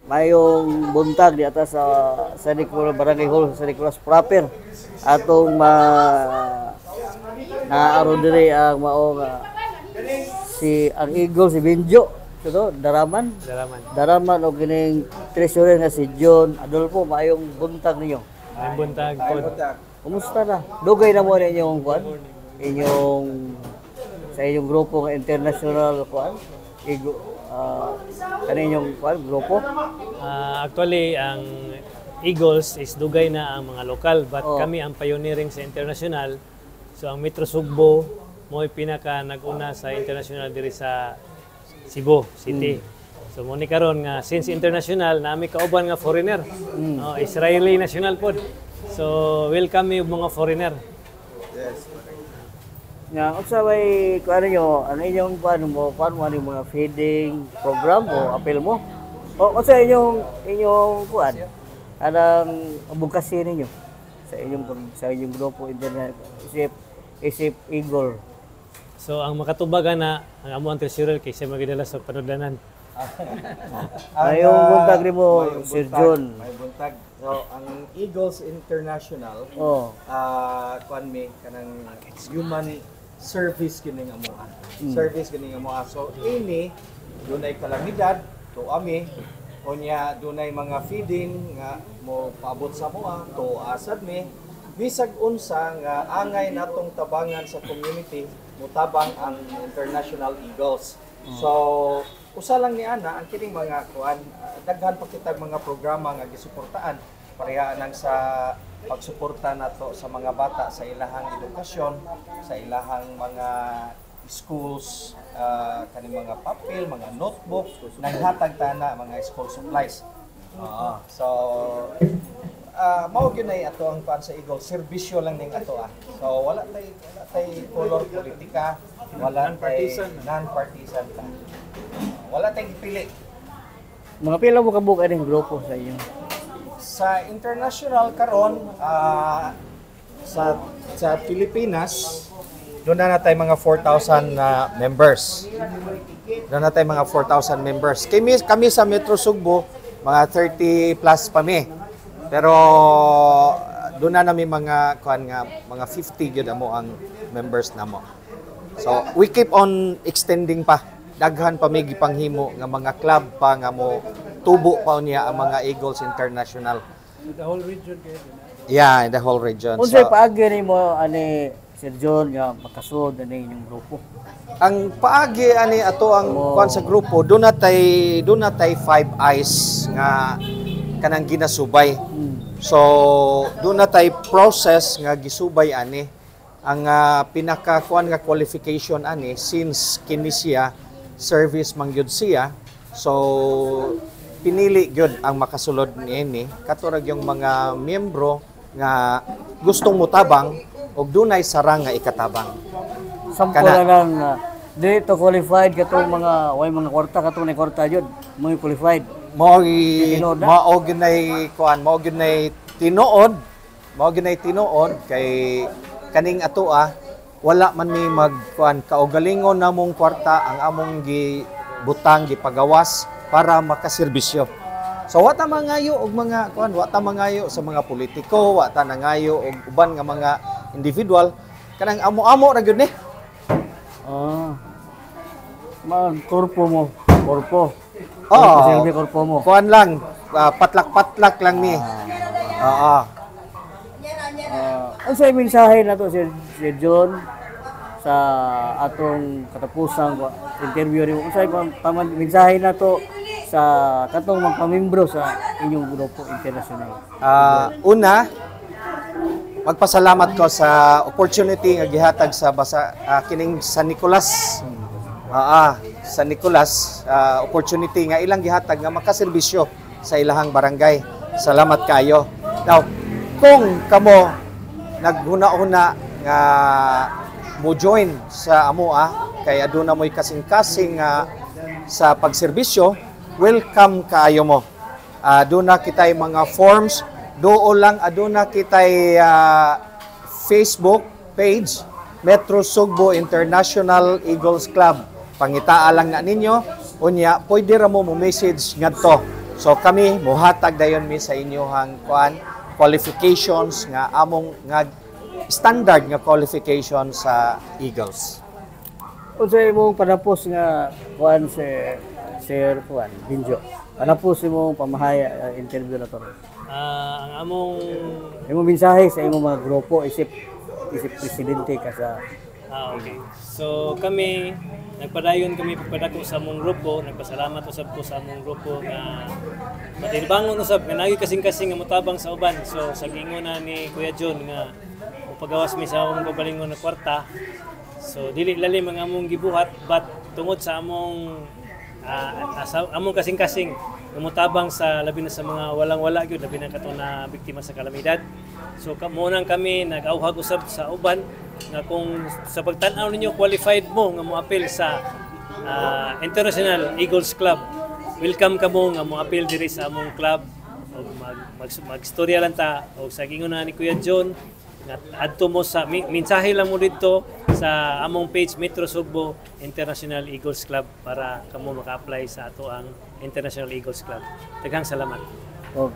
mayong buntag di atas sa Nicolas Barangay Hall sa Nicolas proper atong naaron diri ang mao nga si ang Eagle si Benjo to Daraman og kining treasurer nga si John Adolfo. Mayong buntag ninyo. May buntag po. Kumusta na? Dugay na mo na inyong kuan? Sa inyong grupo nga international kuan? Kaninyong kuan grupo? Actually, ang Eagles is dugay na ang mga lokal, but kami ang pioneering sa international. So ang Metro Sugbo mo pinaka nag-una sa international diri sa Cebu City. So mo ni karon nga since international nami kauban nga foreigner. Israeli national pod. So welcome mi mga foreigner. Yes. Nga unsa way kuan niyo ano inyong kuan mo mga feeding program o apel mo? O unsa inyong kuan? Anang advocacy ninyo sa inyong grupo internet isip Eagle. So ang makatubagan na ang amo ang treasurer kay siya magdala sa panudlanan. Ayong buntag ni mo Sir John. May buntag. So ang Eagles International kuan mi kanang human service kining amoa. Service kining amoa. So ini dunay kalamidad to ami unya dunay mga feeding nga mo paabot sa amoa to asad mi bisag unsa nga angay natong tabangan sa community mutabang ang International Eagles. So usa lang ni ana ang kining mga kuan daghan pa kitag mga programa nga gisuportaan pareha nang sa pagsuporta nato sa mga bata sa ilahang edukasyon, sa ilahang mga schools, kaning mga papel, mga notebook, naghatag tana mga school supplies. So mao gyud nay ato ang kuan sa Eagle, serbisyo lang ning ato So wala tay color politika, wala tay non-partisan ta. Wala tayong pili. Mga pila mo kabuk aning grupo sa inyo? Sa international karon sa Pilipinas doon na natay mga 4,000 members. Doon na natay mga 4,000 members. Kami sa Metro Sugbo mga 30 plus pa mi. Pero doon na namin mga mga 50 gyud amo ang members namo. So we keep on extending pa. Daghan pa may gipanghimo nga mga club pa nga mo tubo pa niya ang mga Eagles International. In the whole region kayo? Yeah, in the whole region. Unsay paagi nimo ani Sir John nga makasud ani inyong grupo? Ang paagi ani ato ang kuan sa grupo do natay 5 eyes nga kanang ginasubay. So do natay process nga gisubay ani ang pinaka kuan nga qualification ani since kini siya service man gyud siya. So pinili gyud ang makasulod niini katurag yung mga miyembro nga gustong mutabang og dunay sarang nga ikatabang. Sampo na lang dito qualified katong mga mga kwarta katong nay kwarta jud mo qualified. Mao ginay kuan mao ginay tinuod kay kaning ato wala man ni magkuan kaugalingon namong kwarta ang among gibutang gipagawas para makaserbisyo. So wata mangayo og mga kuan, wata mangayo sa mga politiko, wata nangayo og uban nga mga individual kanang amo-amo ra gyud ni. Korpo mo, korpo. Silbi korpo mo. Kuan lang, patlak-patlak lang ni. Unsay mensahe nato Sir John sa atong katapusang interview nimo? Unsay mensahe nato sa katong magpamimbro sa inyong grupo international? Una, magpasalamat ko sa opportunity nga gihatag sa kining San Nicolas. San Nicolas opportunity nga ilang gihatag nga makaserbisyo sa ilahang barangay. Salamat kayo. Now, kung kamo naghuna-huna nga mo join sa amoa kay aduna mo'y kasing-kasing sa pagserbisyo, welcome kaayo mo. Aduna kitay mga forms, doo lang aduna kitay Facebook page Metro Sugbo International Eagles Club. Pangitaa lang na ninyo, unya pwede ra mo message ngadto So kami muhatag dayon mi sa inyohang qualifications nga among nga standard nga qualification sa Eagles. Unsa imong panapos nga kuan Sir kuan Binjo? Panapos imong pamahaya interview na to. Ang among Imong mensahe sa imong mga grupo isip presidente ka sa okay. So kami nagpadayon kami pagpadako sa among grupo, nagpasalamat usab ko sa among grupo nga matilibangon usab nga nagi kasing-kasing nga motabang sa uban. So sa giingon na ni Kuya John nga upagawas mi sa among babalingon na kwarta. So dili lalim ang among gibuhat but tungod sa among among kasing-kasing mutabang sa labi na sa mga walang-wala gyud labi na kato na biktima sa kalamidad. So munang kami nag-auhag usab sa uban nga kung sa pagtan-aw ninyo qualified mo nga moapil sa International Eagles Club, welcome ka mo nga moapil diri sa among club o magstorya lang ta o sa gingon na ni Kuya John nga adto mo sa mensahe lang mo dito sa among page Metro Sugbo International Eagles Club para kamo maka-apply sa ato ang International Eagles Club. Daghang salamat. Okay.